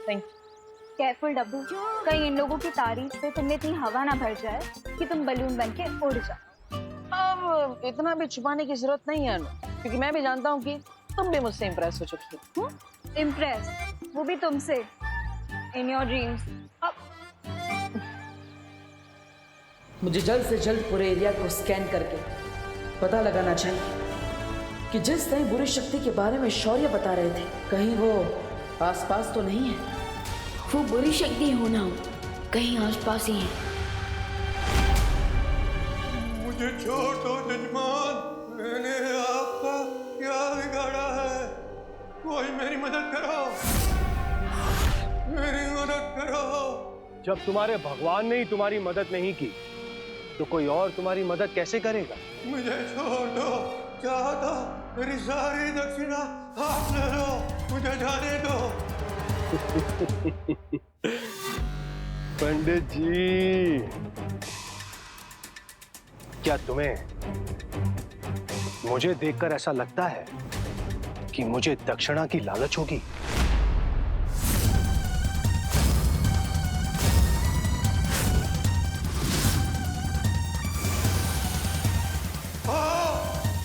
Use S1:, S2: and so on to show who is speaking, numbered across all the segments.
S1: Thank
S2: careful डब्बू, कहीं इन लोगों की तारीफ से तुमने इतनी हवा ना भर जाए कि तुम बलून बन के उड़ जाओ।
S1: अब इतना भी छुपाने की जरूरत नहीं है अनु, क्योंकि मैं भी जानता हूँ कि तुम भी मुझसे इम्प्रेस हो चुकी हो।
S2: इम्प्रेस, वो भी तुमसे, इन योर ड्रीम्स।
S3: मुझे जल्द से जल्द पूरे एरिया को स्कैन करके पता लगाना चाहिए कि जिस नई बुरी शक्ति के बारे में शौर्य बता रहे थे, कहीं वो आसपास तो नहीं है।
S4: वो बुरी शक्ति हो ना हो, कहीं आसपास ही है।
S5: मुझे छोड़ दो जजमान, मैंने आपका क्या बिगाड़ा है? कोई मेरी मदद करो, मेरी मदद करो।
S6: जब तुम्हारे भगवान ने ही तुम्हारी मदद नहीं की तो कोई और तुम्हारी मदद कैसे करेगा?
S5: मुझे छोड़ दो, चाहो तो मेरी सारी दक्षिणा आप ले लो, मुझे जाने दो।
S6: पंडित जी, क्या तुम्हें मुझे देखकर ऐसा लगता है कि मुझे दक्षिणा की लालच होगी?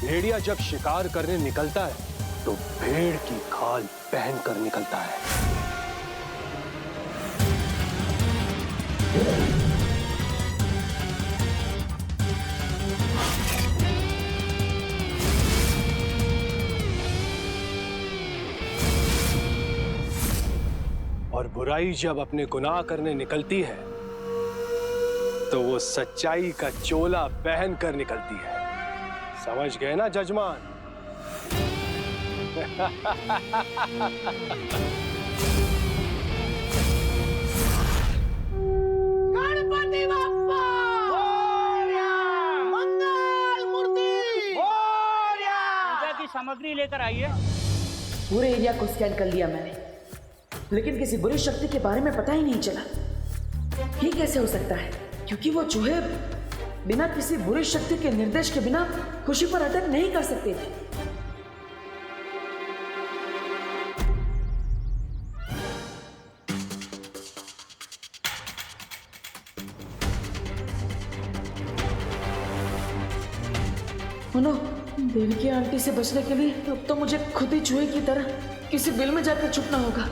S6: भेड़िया जब शिकार करने निकलता है तो भेड़ की खाल पहन कर निकलता है। और बुराई जब अपने गुनाह करने निकलती है तो वो सच्चाई का चोला पहन कर निकलती है। समझ गए ना जजमान?
S7: गणपति बप्पा मंगल मूर्ति पूजा की सामग्री लेकर आइए।
S3: पूरे एरिया को स्कैन कर लिया मैंने, लेकिन किसी बुरी शक्ति के बारे में पता ही नहीं चला। ये कैसे हो सकता है? क्योंकि वो चूहे बिना किसी बुरी शक्ति के निर्देश के बिना खुशी पर अटैक नहीं कर सकते थे। सुनो, देवी की आंटी से बचने के लिए अब तो मुझे खुद ही चूहे की तरह किसी बिल में जाकर छुपना होगा।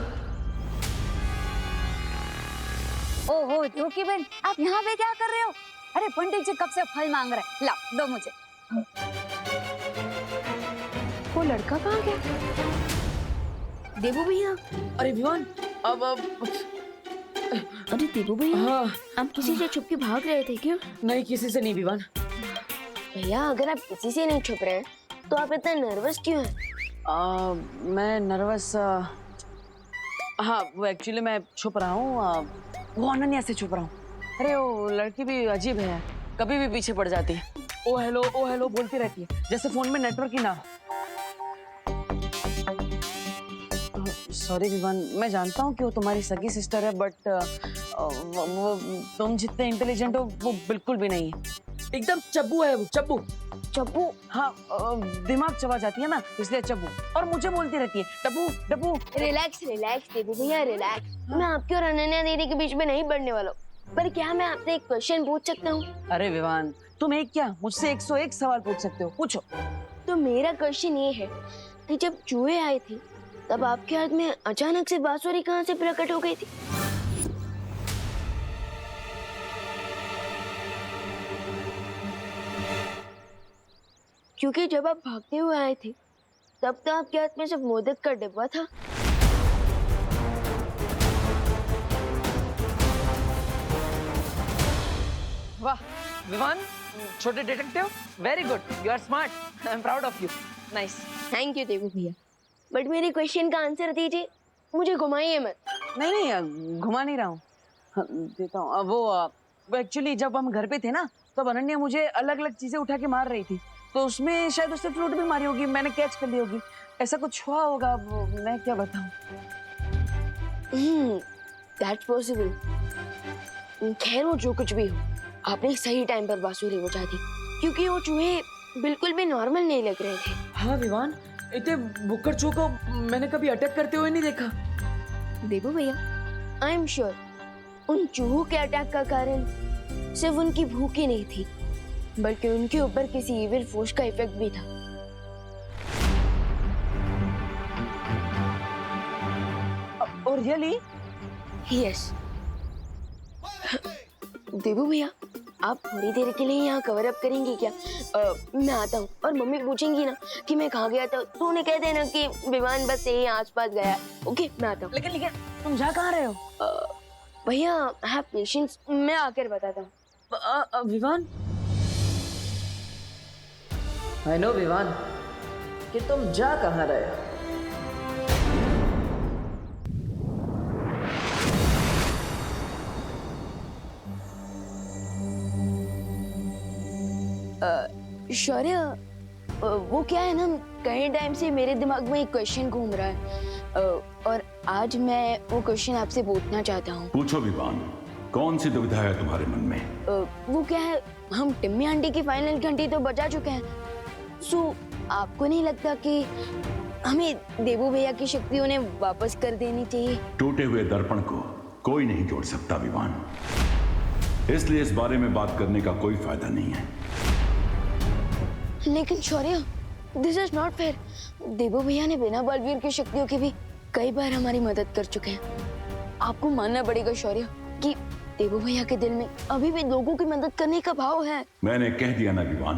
S2: ओहो धोखी बहन, आप यहाँ पे क्या कर रहे हो? अरे पंडित जी कब से फल मांग रहे हैं, लाओ दो मुझे। वो लड़का कहाँ गया?
S4: देवू भैया।
S3: अरे विवान, अब
S4: अरे देवू भैया,
S3: हाँ।
S4: आप किसी से छुप के भाग रहे थे क्या?
S3: नहीं, किसी से नहीं विवान।
S4: भैया अगर आप किसी से नहीं छुप रहे हैं तो आप इतना नर्वस क्यों हैं?
S1: मैं नर्वस, हाँ वो एक्चुअली मैं छुप रहा हूँ, वो अनन्या से छुप रहा हूँ। अरे वो लड़की भी अजीब है, कभी भी पीछे पड़ जाती है। ओ हेलो बोलती रहती है, जैसे फोन में नेटवर्क ही ना। सॉरी विवान, मैं जानता हूँ कि वो तुम्हारी सगी सिस्टर है, बट वो तुम जितने इंटेलिजेंट हो वो बिल्कुल भी नहीं है।
S3: एकदम चब्बू है वो, चब्बू।
S1: चब्बू? हाँ, दिमाग चबा जाती है ना, इसलिए चब्बू। और मुझे बोलती रहती है डब्बू डब्बू।
S4: रिलैक्स देवू भैया, रिलैक्स। मैं आपकी और अनन्या दीदी के बीच में नहीं बढ़ने वाला हूँ, पर क्या मैं आपसे एक क्वेश्चन पूछ सकता हूँ?
S1: अरे विवान, तुम एक क्या मुझसे 101 सवाल पूछ सकते हो, पूछो।
S4: तो मेरा क्वेश्चन ये है कि जब चूहे आए थे तब आपके हाथ में अचानक से बांसुरी कहाँ से प्रकट हो गई थी? क्योंकि जब आप भागते हुए आए थे तब तो आपके हाथ में सिर्फ मोदक का डिब्बा था।
S1: वाह विवान, छोटे detective, very good, you are smart, I am proud of you, nice.
S4: Thank you Devu भैया, बट मेरे क्वेश्चन का आंसर दीजिए, मुझे घुमाइए मत।
S1: नहीं घुमा नहीं रहा हूँ, देता हूँ। वो एक्चुअली जब हम घर पे थे ना, तब अनन्या मुझे अलग अलग चीजें उठा के मार रही थी, तो उसमें शायद उसने फ्रूट भी मारी होगी, मैंने कैच कर ली होगी, ऐसा कुछ हुआ होगा, वो मैं क्या बताऊँ।
S4: That's possible. खैर वो जो कुछ भी हो, आपने सही टाइम पर बांसुरी बजा दी, क्योंकि वो चूहे बिल्कुल भी नॉर्मल नहीं लग रहे थे।
S3: हाँ विवान, इतने बुक्कड़ चूहों को मैंने कभी अटैक करते हुए नहीं देखा।
S4: देवू भैया, आई एम श्योर उन चूहों के अटैक का कारण सिर्फ उनकी भूख ही नहीं थी, बल्कि उनके ऊपर किसी इविल फोर्स का इफेक्ट भी था।
S1: और रियली?
S4: यस। देबू भैया, आप थोड़ी देर के लिए यहाँ कवर अप करेंगे क्या? मैं आता हूँ, और मम्मी पूछेंगी ना कि मैं कहाँ गया था तो उन्हें कह देना कि विमान बस यहीं आसपास गया। ओके, मैं आता हूँ।
S1: लेकिन तुम जा कहाँ रहे हो?
S4: भैया हैव पेशेंस, मैं आकर बताता हूँ।
S1: विवान,
S3: आई नो विवान कि तुम जा कहाँ रहे हो।
S4: शौर्य, वो क्या है ना, कई टाइम से मेरे दिमाग में एक क्वेश्चन घूम रहा है, और आज मैं वो क्वेश्चन आपसे पूछना चाहता हूँ।
S8: पूछो विवान, कौन सी दुविधा है तुम्हारे मन में?
S4: वो क्या है, हम टिम्मी आंटी की फाइनल घंटी तो बजा चुके हैं, सो आपको नहीं लगता कि हमें देबू भैया की शक्ति उन्हें वापस कर देनी चाहिए?
S8: टूटे हुए दर्पण को कोई नहीं जोड़ सकता विवान, इसलिए इस बारे में बात करने का कोई फायदा नहीं है।
S4: लेकिन शौर्य, दिस इज नॉट फेयर। देबू भैया ने बिना बलवीर की शक्तियों के भी कई बार हमारी मदद कर चुके हैं। आपको मानना पड़ेगा शौर्य कि देबू भैया के दिल में अभी भी लोगों की मदद करने का भाव है।
S8: मैंने कह दिया ना विवान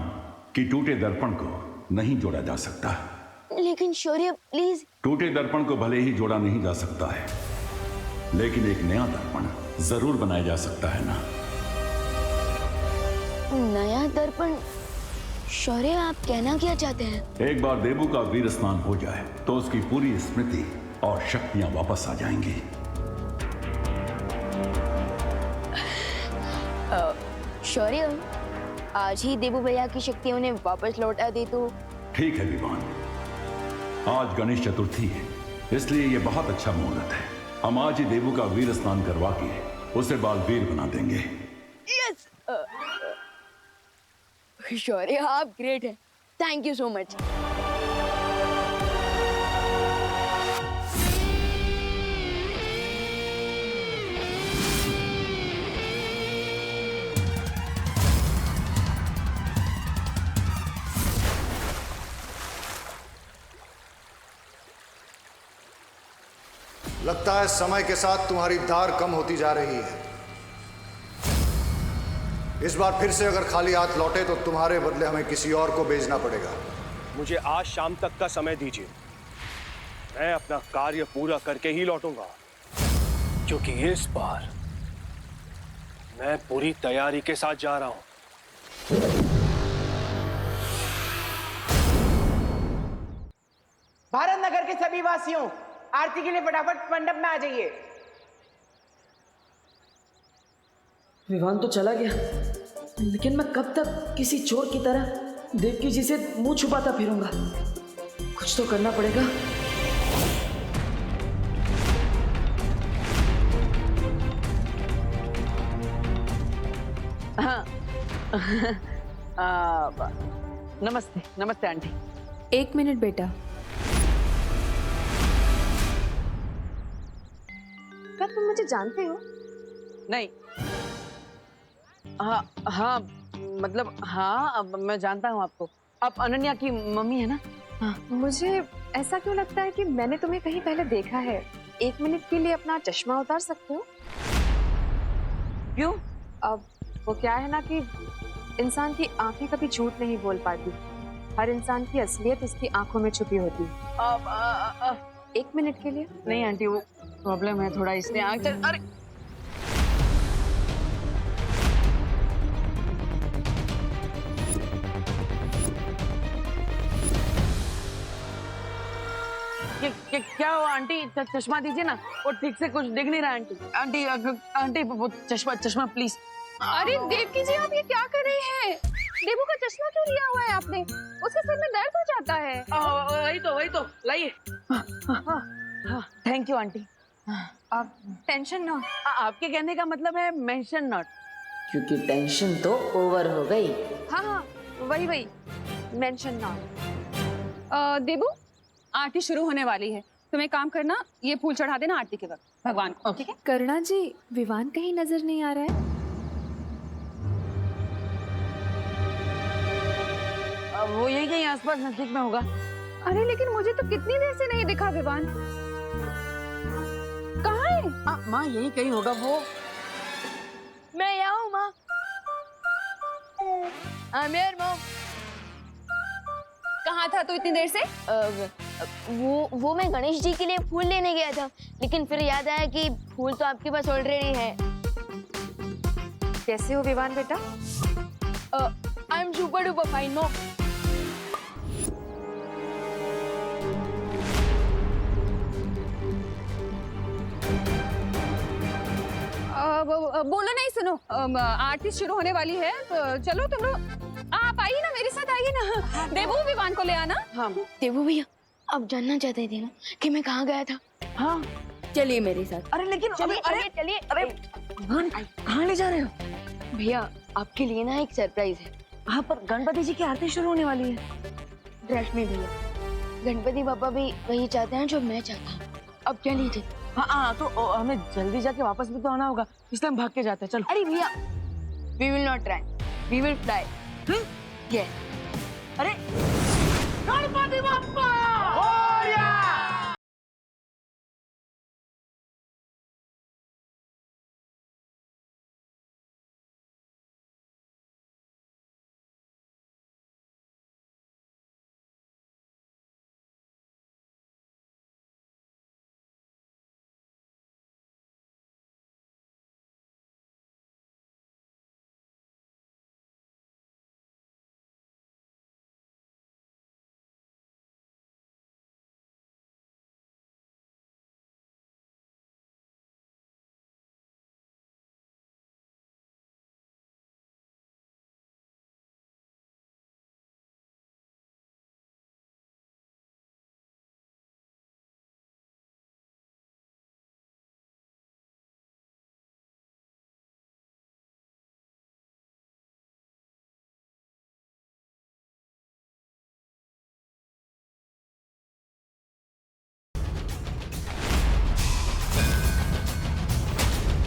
S8: कि टूटे दर्पण को नहीं जोड़ा जा सकता।
S4: लेकिन शौर्य प्लीज।
S8: टूटे दर्पण को भले ही जोड़ा नहीं जा सकता है, लेकिन एक नया दर्पण जरूर बनाया जा सकता है ना।
S4: नया दर्पण? शौर्य, आप कहना क्या चाहते हैं?
S8: एक बार देबू का वीर स्नान हो जाए तो उसकी पूरी स्मृति और शक्तियां वापस आ जाएंगी।
S4: शौर्य, आज ही देबू भैया की शक्ति उन्हें वापस लौटा दे तो?
S8: ठीक है विवान, आज गणेश चतुर्थी है, इसलिए ये बहुत अच्छा मुहूर्त है। हम आज ही देबू का वीर स्नान करवा के उसे बाल वीर बना देंगे।
S4: यस। शौर्य, आप ग्रेट हैं। Thank you so much.
S9: लगता है समय के साथ तुम्हारी धार कम होती जा रही है। इस बार फिर से अगर खाली हाथ लौटे तो तुम्हारे बदले हमें किसी और को भेजना पड़ेगा।
S6: मुझे आज शाम तक का समय दीजिए, मैं अपना कार्य पूरा करके ही लौटूंगा, क्योंकि इस बार मैं पूरी तैयारी के साथ जा रहा हूं।
S7: भारत नगर के सभी वासियों, आरती के लिए फटाफट मंडप में आ जाइए।
S3: विवान तो चला गया, लेकिन मैं कब तक किसी चोर की तरह देवकी जी से मुंह छुपाता फिरूंगा? कुछ तो करना पड़ेगा।
S1: हाँ। नमस्ते नमस्ते आंटी।
S10: 1 मिनट बेटा।
S2: क्या तुम मुझे जानते हो?
S1: नहीं। हाँ, मतलब हाँ, अब मैं जानता हूँ आपको। आप अनन्या की मम्मी है ना? हाँ।
S2: मुझे ऐसा क्यों लगता है कि मैंने तुम्हें कहीं पहले देखा है। 1 मिनट के लिए अपना चश्मा उतार सकते हो?
S1: क्यों?
S2: अब वो क्या है ना कि इंसान की आंखें कभी झूठ नहीं बोल पाती। हर इंसान की असलियत उसकी आंखों में छुपी होती है। 1 मिनट के लिए?
S1: नहीं आंटी, वो प्रॉब्लम है थोड़ा, इसलिए अरे क्या हुआ आंटी? चश्मा दीजिए ना, वो ठीक से कुछ दिख नहीं रहा आंटी। आंटी आंटी वो चश्मा प्लीज।
S2: अरे देवकी जी, आप ये क्या कर रहे हैं? देवू का चश्मा क्यों लिया हुआ है आपने? उसके सिर में दर्द हो जाता है।
S1: वही तो लाइए। Thank you aunty.
S2: आप टेंशन ना।
S1: आपके कहने का मतलब है मेंशन नॉट।
S3: क्योंकि टेंशन तो ओवर हो गई।
S2: हाँ, वही मेंशन नॉट। देवू, आरती शुरू होने वाली है, तुम एक काम करना, ये फूल चढ़ा देना आरती के वक्त।
S10: भगवान को, ठीक है?
S2: करुणा जी, विवान कहीं नजर नहीं आ रहा है।
S1: वो यही कहीं आसपास नजदीक में होगा।
S2: अरे लेकिन मुझे तो कितनी देर से नहीं दिखा विवान। कहाँ है?
S1: माँ यही कहीं होगा वो।
S4: मैं यहाँ हूँ माँ। I'm here, Mom।
S10: कहाँ था तू इतनी देर से?
S4: वो मैं गणेश जी के लिए फूल लेने गया था, लेकिन फिर याद आया कि फूल तो आपके पास ऑलरेडी है।
S2: कैसे हो विवान बेटा?
S4: I am super duper fine mom.
S10: बोलो नहीं, सुनो, आरती शुरू होने वाली है, तो चलो तुम लोग आप आइए ना, मेरे साथ आइए ना। देवू विवान को ले आना।
S1: हाँ
S4: देवू भैया, आप जानना चाहते थे ना कि मैं कहाँ गया था?
S1: हाँ
S4: चलिए मेरे साथ।
S1: अरे लेकिन
S4: चलिए
S1: अरे
S4: चलिए।
S1: अरे कहाँ ले जा रहे हो?
S4: भैया आपके लिए ना एक सरप्राइज है।
S1: हाँ पर गणपति जी की आरती शुरू होने वाली है।
S4: रश्मि भैया, गणपति पापा भी वही चाहते हैं जो मैं चाहता हूँ। अब चलिए।
S1: हाँ तो हमें जल्दी जाके वापस भी तो आना होगा, इसलिए हम भाग के जाते हैं। चलो।
S4: अरे भैया, we will not try, we will fly. ये
S1: अरे गणपति बप्पा!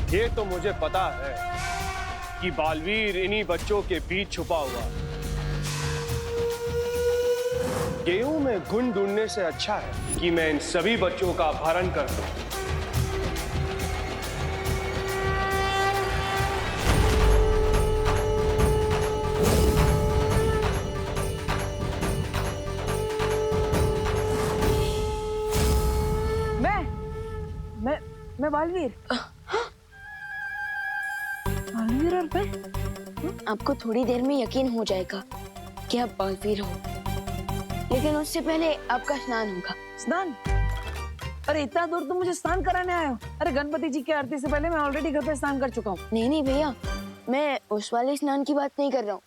S6: ये तो मुझे पता है कि बालवीर इन्हीं बच्चों के बीच छुपा हुआ है। गेहूं में घुन ढूंढने से अच्छा है कि मैं इन सभी बच्चों का अपहरण कर दूं।
S1: मैं बालवीर। बालवीर और मैं?
S4: आपको थोड़ी देर में यकीन हो जाएगा कि आप बालवीर हो, लेकिन उससे पहले आपका स्नान होगा।
S1: स्नान? अरे इतना दूर तुम मुझे स्नान कराने आए हो? अरे गणपति जी की आरती से पहले मैं ऑलरेडी घर पे स्नान कर चुका हूँ।
S4: नहीं भैया, मैं उस वाले स्नान की बात नहीं कर रहा हूँ,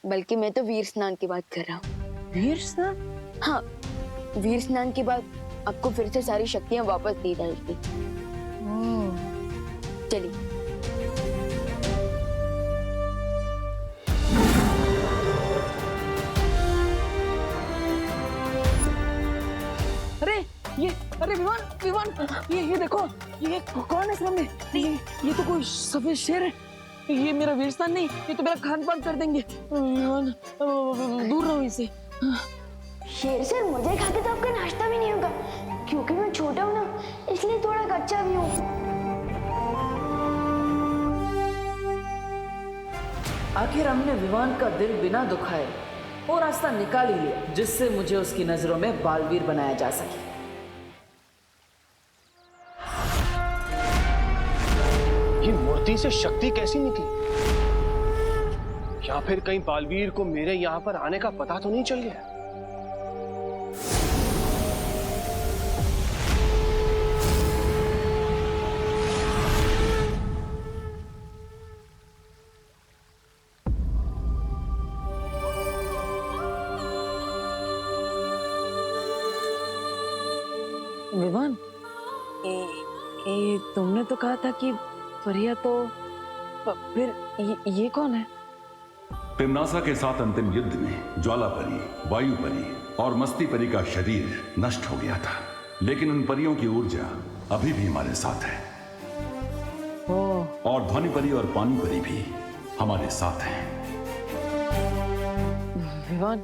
S4: बल्कि मैं तो वीर स्नान की बात कर रहा हूँ।
S1: वीर स्नान?
S4: हाँ, वीर स्नान के बाद आपको फिर से सारी शक्तियाँ वापस दी जाएगी। चलिए।
S1: अरे विवान ये देखो, ये कौन है सामने? ये तो कोई सफेद शेर है। ये मेरा वीर स्थान नहीं, ये तो मेरा खान पान कर देंगे। विवान दूर रहो इसे।
S4: शेर सर, मुझे खा के तो आपका नाश्ता भी नहीं होगा, क्योंकि मैं छोटा हूँ ना, इसलिए थोड़ा कच्चा भी हूँ।
S3: आखिर हमने विवान का दिल बिना दुखाए वो रास्ता निकाल ही लिया जिससे मुझे उसकी नजरों में बालवीर बनाया जा सके।
S6: ये मूर्ति से शक्ति कैसी निकली? या फिर कहीं बालवीर को मेरे यहाँ पर आने का पता तो नहीं चल गया?
S1: विवान, ये तुमने तो कहा था कि परिया, तो फिर ये कौन है?
S8: तिम्नासा के साथ अंतिम युद्ध में ज्वाला परी, वायु परी और मस्ती परी का शरीर नष्ट हो गया था, लेकिन उन परियों की ऊर्जा अभी भी हमारे साथ है। और ध्वनि परी और पानी परी भी हमारे साथ हैं।
S1: विवान,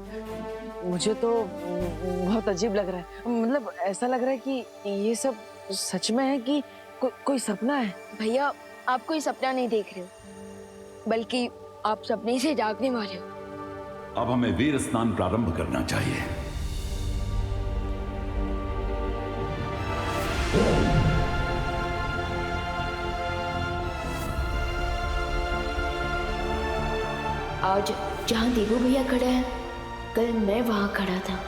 S1: मुझे तो बहुत अजीब लग रहा है। मतलब ऐसा लग रहा है कि ये सब सच में है कि कोई सपना है।
S4: भैया, आप कोई सपना नहीं देख रहे हो, बल्कि आप सपने से जागने वाले हो।
S8: अब हमें वीर स्नान प्रारंभ करना चाहिए।
S4: आज जहाँ देवू भैया खड़ा है, कल मैं वहां खड़ा था।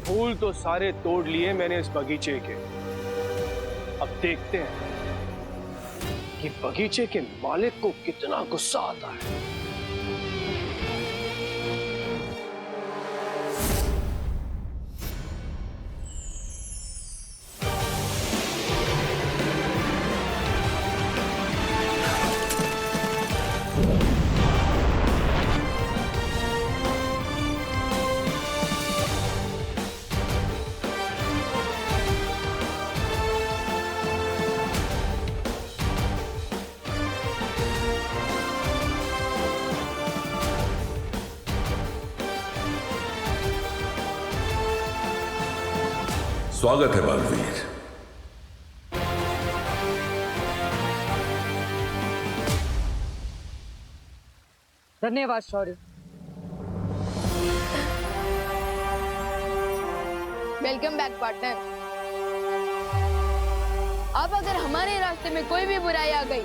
S6: फूल तो सारे तोड़ लिए मैंने इस बगीचे के। अब देखते हैं कि बगीचे के मालिक को कितना गुस्सा आता है।
S8: स्वागत है बालवीर।
S1: धन्यवाद शौर्य।
S4: Welcome back partner. अब अगर हमारे रास्ते में कोई भी बुराई आ गई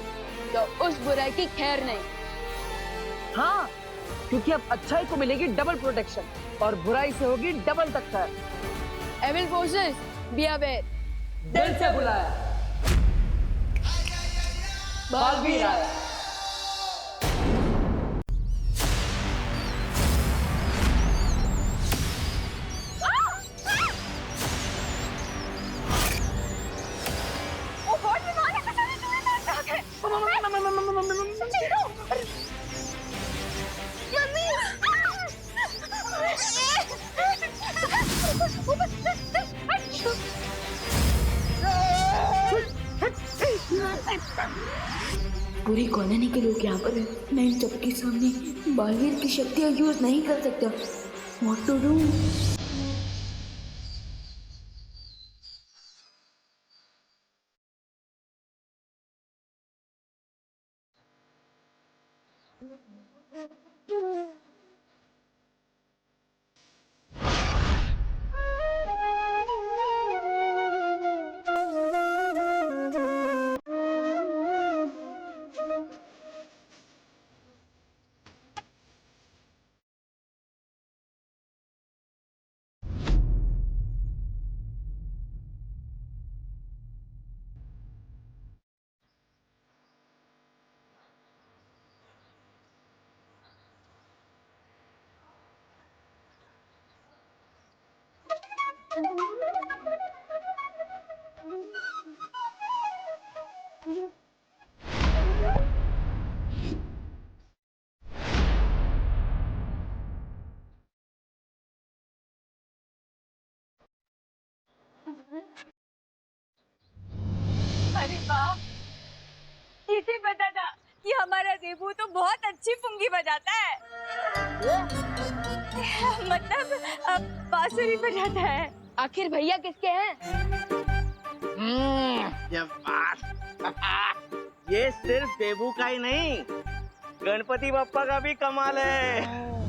S4: तो उस बुराई की खैर नहीं।
S3: हाँ, क्योंकि अब अच्छाई को मिलेगी डबल प्रोटेक्शन और बुराई से होगी डबल टक्कर।
S4: Evil forces, be aware.
S3: दिल से बुलाया, बालवीर आया।
S4: पूरी कॉलोनी के लोग यहाँ पर हैं। मैं इन सबके सामने बालवीर की शक्तियाँ यूज नहीं कर सकता। What to do?
S10: अरे वाह, किसे पता था कि हमारा देबू तो बहुत अच्छी पुंगी बजाता है। मतलब बांसुरी बजाता है।
S4: आखिर भैया किसके हैं?
S11: ये सिर्फ देबू का ही नहीं, गणपति बप्पा का भी कमाल है।